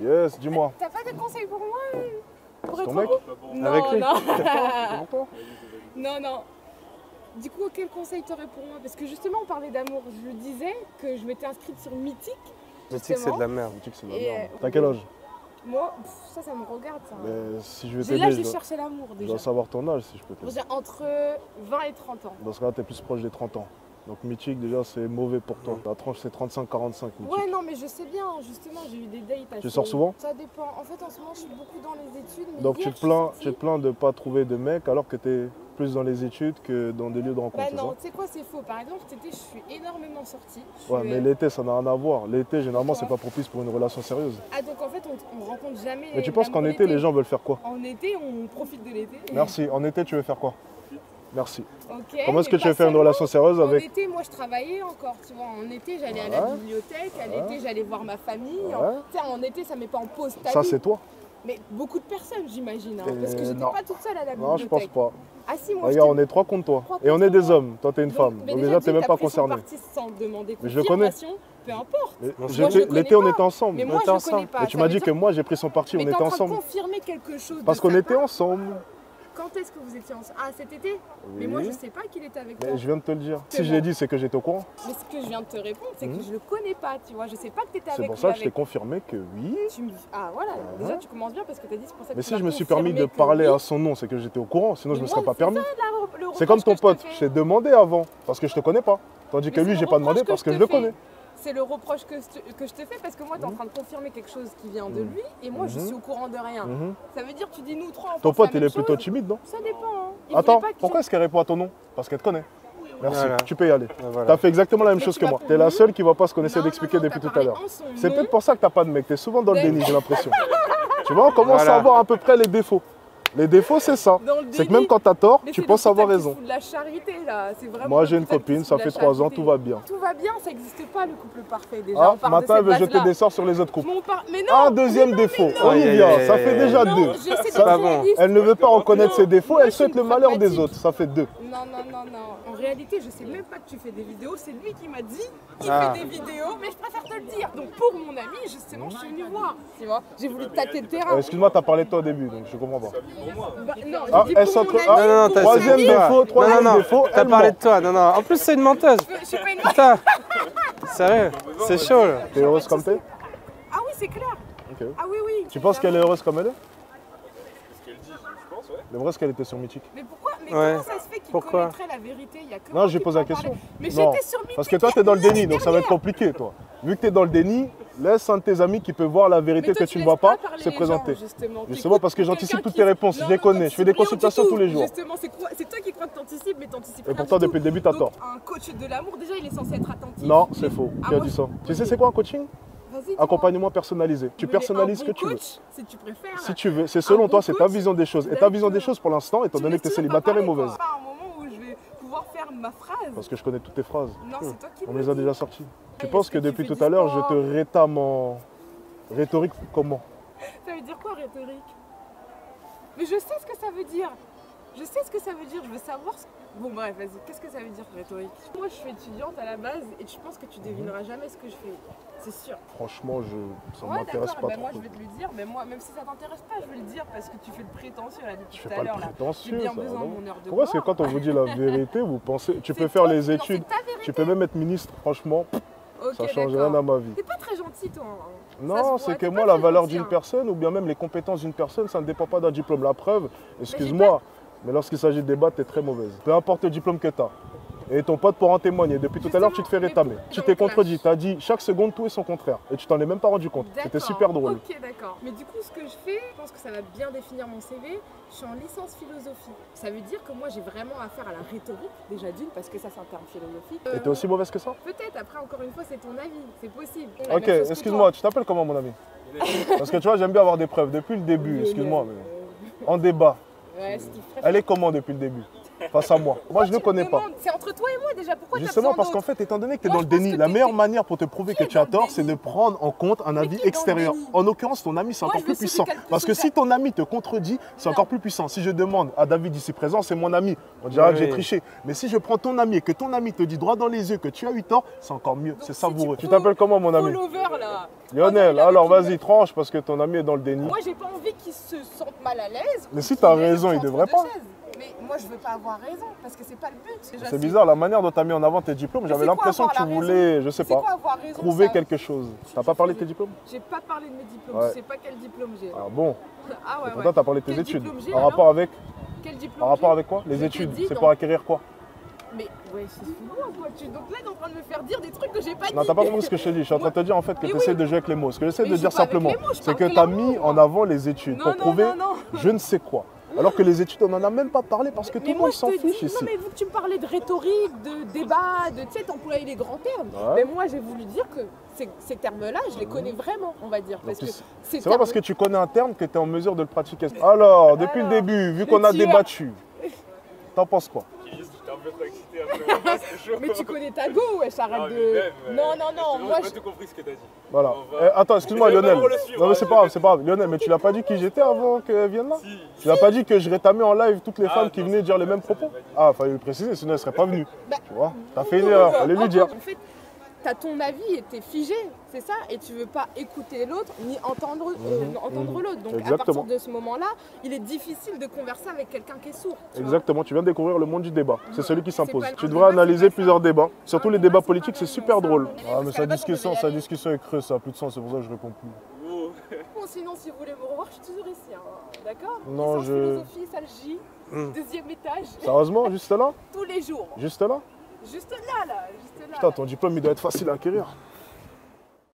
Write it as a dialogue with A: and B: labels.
A: Yes, dis-moi.
B: T'as pas de conseils pour moi
A: C'est ton mec?
B: Non,
A: Avec lui?
B: non.
A: C'est pour toi?
B: Non, non. Du coup, quel conseil t'aurais pour moi? Parce que justement, on parlait d'amour. Je disais que je m'étais inscrite sur Mythique.
C: Mythique, c'est de la merde.
A: Mythique, c'est de la
B: Et,
A: merde. T'as quel âge?
B: Moi, ça me regarde, ça.
A: Mais si je vais
B: Là,
A: t'aider,
B: j'ai
A: je dois,
B: cherché l'amour
A: je
B: déjà.
A: dois savoir ton âge si je peux t'aider.
B: J'ai entre 20 et 30 ans.
A: Dans ce cas-là, t'es plus proche des 30 ans. Donc Mythique, déjà, c'est mauvais pour toi. La tranche, c'est 35-45, Mythique.
B: Ouais, non, mais je sais bien, justement, j'ai eu des dates.
A: Tu sors souvent?
B: Ça dépend. En fait, en ce moment, je suis beaucoup dans les études. Mais
A: Donc
B: hier,
A: tu te plains de ne pas trouver de mec alors que t'es plus dans les études que dans des lieux de rencontre,
B: Bah
A: c'est
B: non,
A: ça?
B: tu sais quoi, c'est faux. Par exemple, cet été, je suis énormément sortie.
A: Ouais, mais l'été, ça n'a rien à voir. L'été, généralement, c'est pas propice pour une relation sérieuse.
B: Ah, donc en fait, on rencontre jamais.
A: Mais tu penses qu'en été, les gens veulent faire quoi?
B: En été, on profite de l'été.
A: Merci. En été, tu veux faire quoi? Merci.
B: Ok,
A: Comment est-ce que
B: mais
A: tu veux
B: pas
A: faire une
B: seulement.
A: relation sérieuse avec...
B: En été, moi, je travaillais encore, tu vois. En été, j'allais à la
A: Ouais.
B: bibliothèque. À
A: Ouais.
B: l'été, j'allais voir ma famille.
A: Ouais.
B: Tu sais, en été, ça met pas en pause ta
A: Ça,
B: vie.
A: c'est toi?
B: Mais beaucoup de personnes, j'imagine. Hein, parce que j'étais
A: non.
B: pas toute seule à la bibliothèque.
A: Non, je pense pas.
B: Ah si, moi,
A: Regarde, on est trois contre toi.
B: Trois
A: Et on
B: contre
A: est des
B: moi.
A: hommes. Toi, t'es une femme.
B: Mais
A: Donc déjà, t'es même pas concerné.
B: parti sans demander
A: Mais je le connais.
B: confirmation, peu importe.
A: Mais
B: Moi, je le connais
A: l'été, on
B: pas.
A: était ensemble.
B: Mais
A: On
B: moi,
A: était
B: je le
A: ensemble.
B: connais pas.
A: Et tu
B: Ça
A: m'as
B: veut
A: dit
B: dire
A: que moi, j'ai pris son parti, on
B: Mais
A: était
B: t'es en train de
A: ensemble.
B: confirmer quelque chose.
A: Parce
B: de
A: qu'on
B: sa
A: était
B: part.
A: ensemble.
B: Quand est-ce que vous étiez ensemble? Ah, cet été?
A: Oui.
B: Mais moi, je sais pas qu'il était avec toi.
A: Mais je viens de te le dire.
B: C'est
A: Si je
B: bon.
A: l'ai dit, c'est que j'étais au courant.
B: Mais ce que je viens de te répondre, c'est que je le connais pas, tu vois. Je sais pas que t'étais avec
A: C'est
B: lui.
A: pour ça que je t'ai
B: avec-
A: confirmé que oui.
B: Tu me dis, ah voilà, déjà tu commences bien parce que t'as dit c'est pour ça que
A: Mais
B: tu
A: si
B: m'as
A: je me suis permis de
B: confirmé que
A: parler
B: oui.
A: à son nom, c'est que j'étais au courant. Sinon, je
B: Mais
A: me serais
B: moi,
A: pas permis.
B: ça, le
A: C'est comme
B: reproche
A: ton
B: que je te
A: pote.
B: fais.
A: Je t'ai demandé avant. Parce que je te connais pas. Tandis que
B: Mais
A: lui,
B: c'est
A: j'ai
B: le
A: pas demandé
B: reproche
A: parce que
B: te
A: je le
B: fais.
A: connais.
B: C'est le reproche que je te fais parce que moi, tu es en train de confirmer quelque chose qui vient de lui et moi, je suis au courant de rien. Ça veut dire, tu dis nous trois, on
A: Ton
B: pense
A: pote,
B: la
A: il
B: même
A: est plutôt
B: chose.
A: timide, non?
B: Ça dépend. Hein. Il
A: Attends,
B: voulait pas que
A: pourquoi
B: tu-
A: est-ce qu'elle répond à ton nom? Parce qu'elle te connaît. Merci,
C: Voilà.
A: tu peux y aller.
C: Voilà.
A: T'as fait exactement la même
B: Mais
A: chose
B: tu
A: que
B: vas
A: moi.
B: pour
A: T'es la
B: nous.
A: seule qui va pas ce qu'on essaie
B: Non,
A: d'expliquer
B: non,
A: depuis
B: t'as
A: tout à l'heure.
B: parlé en son
A: C'est
B: nom.
A: peut-être pour ça que t'as pas de mec. T'es souvent dans le
B: Mais-
A: déni, j'ai l'impression. Tu vois, on commence
C: Voilà.
A: à avoir à peu près les défauts. Les défauts, c'est ça.
B: Dans le
A: C'est que
B: déni.
A: même quand t'as tort,
B: Mais
A: tu
B: c'est
A: penses
B: l'hôpital
A: avoir
B: qui
A: raison.
B: fout de la charité là, c'est vraiment.
A: Moi, j'ai une
B: l'hôpital qui
A: copine,
B: fout
A: ça
B: de la
A: fait 3 ans,
B: charité.
A: tout va bien.
B: Tout va bien, ça n'existe pas le couple parfait déjà.
A: Ah,
B: on part de
A: maintenant, elle
B: cette
A: veut jeter
B: base-là.
A: des sorts sur les autres couples.
B: Mais non.
A: Un deuxième défaut.
B: non.
A: On y
C: Aïe,
A: vient,
C: aïe,
A: ça
C: aïe,
A: fait
C: aïe,
A: déjà
C: aïe.
A: deux.
B: Non, j'essaie d'être
C: C'est pas bon.
B: réaliste.
A: Elle ne veut pas reconnaître
B: Non,
A: ses défauts,
B: moi,
A: elle
B: je suis
A: souhaite le
B: une
A: malheur des
B: pragmatique.
A: autres. Ça fait 2.
B: Non. En réalité, je sais même pas que tu fais des vidéos. C'est lui qui m'a dit qu'il
C: Ah.
B: fait des vidéos, mais je préfère te le dire. Donc pour mon ami, justement, je suis venue voir. Tu vois, j'ai voulu tâter le terrain.
A: Excuse-moi, t'as parlé de toi au début, donc je comprends pas.
B: Bah, non,
A: Ah,
B: j'ai dit
A: elle
B: pour
A: s'entre-
B: mon
A: ah,
B: ami.
C: Non, non,
B: pour
C: t'as
B: mon
A: Troisième
B: ami.
A: défaut, troisième
C: non,
A: défaut,
C: t'as
A: elle
C: parlé
A: ment.
C: de toi. Non, non. En plus, c'est une menteuse.
B: Je suis pas une.
C: Putain. Sérieux, c'est chaud là.
A: T'es heureuse comme t'es?
B: Ah oui, c'est clair.
A: Ok.
B: Ah oui.
A: Tu penses qu'elle est heureuse comme elle est? C'est vrai ce qu'elle était sur Mythique.
B: Mais pourquoi? Mais
C: Ouais.
B: comment ça se fait qu'il
C: Pourquoi
B: connaîtrait la vérité? Il y a que
A: Non,
B: moi
A: j'ai
B: qui
A: posé
B: peux
A: la
B: en parler.
A: question.
B: Mais
A: Non,
B: j'étais sur Mythique.
A: parce que toi, t'es dans le déni, donc ça va être compliqué, toi. Vu que t'es dans le déni, laisse un de tes amis qui peut voir la vérité
B: Mais toi,
A: que tu ne vois
B: laisses
A: pas
B: parler
A: se
B: les
A: présenter.
B: gens, justement.
A: Justement, parce que
B: T'écoutes
A: j'anticipe
B: quelqu'un
A: toutes
B: qui-
A: tes réponses,
B: Non,
A: je les
B: non,
A: connais, je fais des
B: t'anticipes rien du
A: consultations
B: tout.
A: tous les jours.
B: Justement, c'est toi qui crois que t'anticipes, mais t'anticipes
A: Et
B: rien
A: pourtant,
B: du
A: depuis
B: tout.
A: le début, t'as
B: Donc,
A: tort.
B: un coach de l'amour, déjà, il est censé être attentif.
A: Non, c'est faux.
B: Ah,
A: Qui a
B: moi,
A: dit ça?
B: je-
A: Tu sais c'est quoi un coaching?
B: Vas-y, dis-moi.
A: Accompagnement personnalisé. Tu
B: Mais
A: personnalises ce
B: un
A: que
B: bon
A: tu veux.
B: coach, si tu préfères.
A: Si tu veux, c'est selon
B: Un
A: toi,
B: bon
A: c'est ta
B: coach,
A: vision des choses. Et ta vision des
B: d'accord.
A: choses pour l'instant, étant
B: Tu
A: donné
B: laisses
A: que t'es
B: toujours pas
A: célibataire, est
B: parler,
A: mauvaise.
B: quoi. Pas un moment où je vais pouvoir faire ma phrase.
A: Parce que je connais toutes tes phrases.
B: Non, c'est toi qui
A: On
B: me
A: les a
B: dis.
A: déjà sorties. Tu
B: Est-ce
A: penses que
B: que tu
A: depuis
B: fais
A: tout
B: du
A: à l'heure, je
B: sport
A: te rétame en rhétorique comment?
B: Ça veut dire quoi rhétorique? Mais je sais ce que ça veut dire. Je sais ce que ça veut dire, je veux savoir ce... Bon bref, vas-y, qu'est-ce que ça veut dire rhétorique? Moi je suis étudiante à la base et je pense que tu devineras jamais ce que je fais. C'est sûr.
A: Franchement, ça ne
B: Ouais
A: m'intéresse
B: d'accord,
A: pas
B: ben moi
A: trop.
B: je vais te le dire, mais moi même si ça t'intéresse pas, je vais le dire parce que tu fais le prétentieux là
A: Je
B: depuis
A: fais
B: tout à
A: pas le
B: l'heure là. J'ai
A: prétentieux.
B: bien
A: ça,
B: besoin de
A: non.
B: mon heure de
A: Pourquoi est-ce que
B: gloire.
A: quand on vous dit la vérité, vous pensez... Tu peux
B: C'est
A: faire
B: toi-
A: les
B: non,
A: études,
B: c'est ta vérité.
A: tu peux même être ministre, franchement,
B: Ok,
A: ça change
B: d'accord.
A: rien à ma vie.
B: T'es pas très gentil toi. Hein. Ça
A: Non,
B: se voit,
A: c'est que
B: t'es
A: moi,
B: pas
A: la
B: très
A: valeur
B: gentil,
A: d'une
B: hein.
A: personne ou bien même les compétences d'une personne, ça ne dépend pas d'un diplôme. La preuve, excuse-moi, mais lorsqu'il s'agit de débat, tu es très mauvaise. Peu importe le diplôme que tu as. Et ton pote pourra en témoigner. Depuis tout à l'heure, tu te fais
B: Justement,
A: rétamer.
B: mais
A: Tu t'es
B: donc,
A: contredit.
B: là,
A: Tu as dit chaque seconde tout et son contraire. Et tu t'en es même pas rendu compte. C'était
B: D'accord,
A: super drôle.
B: Ok, d'accord. Mais du coup, ce que je fais, je pense que ça va bien définir mon CV. Je suis en licence philosophie. Ça veut dire que moi, j'ai vraiment affaire à la rhétorique, déjà d'une, parce que ça, c'est un terme philosophique.
A: Et t'es aussi mauvaise que ça?
B: Peut-être, après, encore une fois, c'est ton avis. C'est possible. La
A: Ok,
B: même chose que
A: excuse-moi, tu t'appelles comment mon ami? Parce que tu vois, j'aime bien avoir des preuves depuis le
B: toi.
A: début, excuse-moi.
B: Euh,
A: Mais... En débat,
B: Ouais, Steve,
A: elle est comment depuis le début? face à moi. Moi, je ne le connais pas.
B: C'est entre toi et moi déjà. Pourquoi
A: Justement, parce qu'en fait, étant donné que tu es dans le déni, la meilleure manière pour te prouver que tu as tort, c'est de prendre en compte un avis extérieur. En l'occurrence, ton ami, c'est encore plus puissant. Parce que si ton ami te contredit, c'est encore plus puissant. Si je demande à David ici présent, c'est mon ami, on dira que j'ai triché. Mais si je prends ton ami et que ton ami te dit droit dans les yeux que tu as eu tort, c'est encore mieux, c'est savoureux. Tu t'appelles comment, mon ami? Lionel, alors vas-y, tranche parce que ton ami est dans le déni.
B: Moi, j'ai pas envie qu'il se sente mal à l'aise.
A: Mais si tu as raison, il devrait pas.
B: Mais moi, je veux pas avoir raison parce que c'est pas le but.
A: C'est bizarre, la manière dont tu as mis en avant tes diplômes, j'avais l'impression que tu voulais, je sais pas, prouver quelque chose. T'as pas parlé de tes diplômes?
B: J'ai pas parlé de mes diplômes, je sais pas quel diplôme j'ai.
A: Ah bon?
B: Ah ouais,
A: pourtant, tu as parlé de tes études.
B: En
A: rapport avec?
B: Quel diplôme?
A: En rapport avec quoi? Les études, c'est pour acquérir quoi?
B: Mais ouais, c'est fou-moi quoi. Donc là, t'es en train de me faire dire des trucs que j'ai pas dit.
A: Non, t'as pas compris ce que je te dis. Je suis en train de te dire en fait que tu essaies de jouer avec les mots. Ce que j'essaie de dire simplement, c'est que tu as mis en avant les études pour prouver je ne sais quoi. Alors que les études, on n'en a même pas parlé parce que tout le monde s'en fiche ici.
B: Non, mais vu que tu me parlais de rhétorique, de débat, de, tu sais, t'employais les grands termes. Mais moi, j'ai voulu dire que ces termes-là, je les connais vraiment, on va dire.
A: C'est pas parce que tu connais un terme que tu es en mesure de le pratiquer. Alors, depuis le début, vu qu'on a débattu, t'en penses quoi?
B: Mais tu connais ta go, ouais, j'arrête de... Non, moi
D: j'ai pas tout compris ce que t'as dit.
A: Voilà. Attends, excuse-moi Lionel. Non mais c'est pas grave, Lionel, mais tu l'as pas dit qui j'étais avant qu'elle vienne là? Tu l'as pas dit que je rétamais en live toutes les femmes qui venaient dire les mêmes propos? Ah, fallait le préciser, sinon elle serait pas venue. Tu vois? T'as fait une erreur, fallait lui dire.
B: En fait, t'as ton avis et t'es figé, c'est ça, et tu veux pas écouter l'autre ni entendre l'autre. Donc à partir de ce moment-là, il est difficile de converser avec quelqu'un qui est sourd.
A: Exactement, tu viens de découvrir le monde du débat. C'est celui qui s'impose. Tu devrais analyser plusieurs débats. Surtout les débats politiques, c'est super drôle. Ah mais sa discussion est creuse, ça a plus de sens, c'est pour ça que je réponds plus.
B: Bon, sinon si vous voulez me revoir, je suis toujours ici, hein. D'accord?
A: Non,
B: philosophie, salle J, deuxième étage.
A: Sérieusement, juste là?
B: Tous les jours.
A: Juste là?
B: Juste là, juste là.
A: Putain, ton diplôme, il doit être facile à acquérir.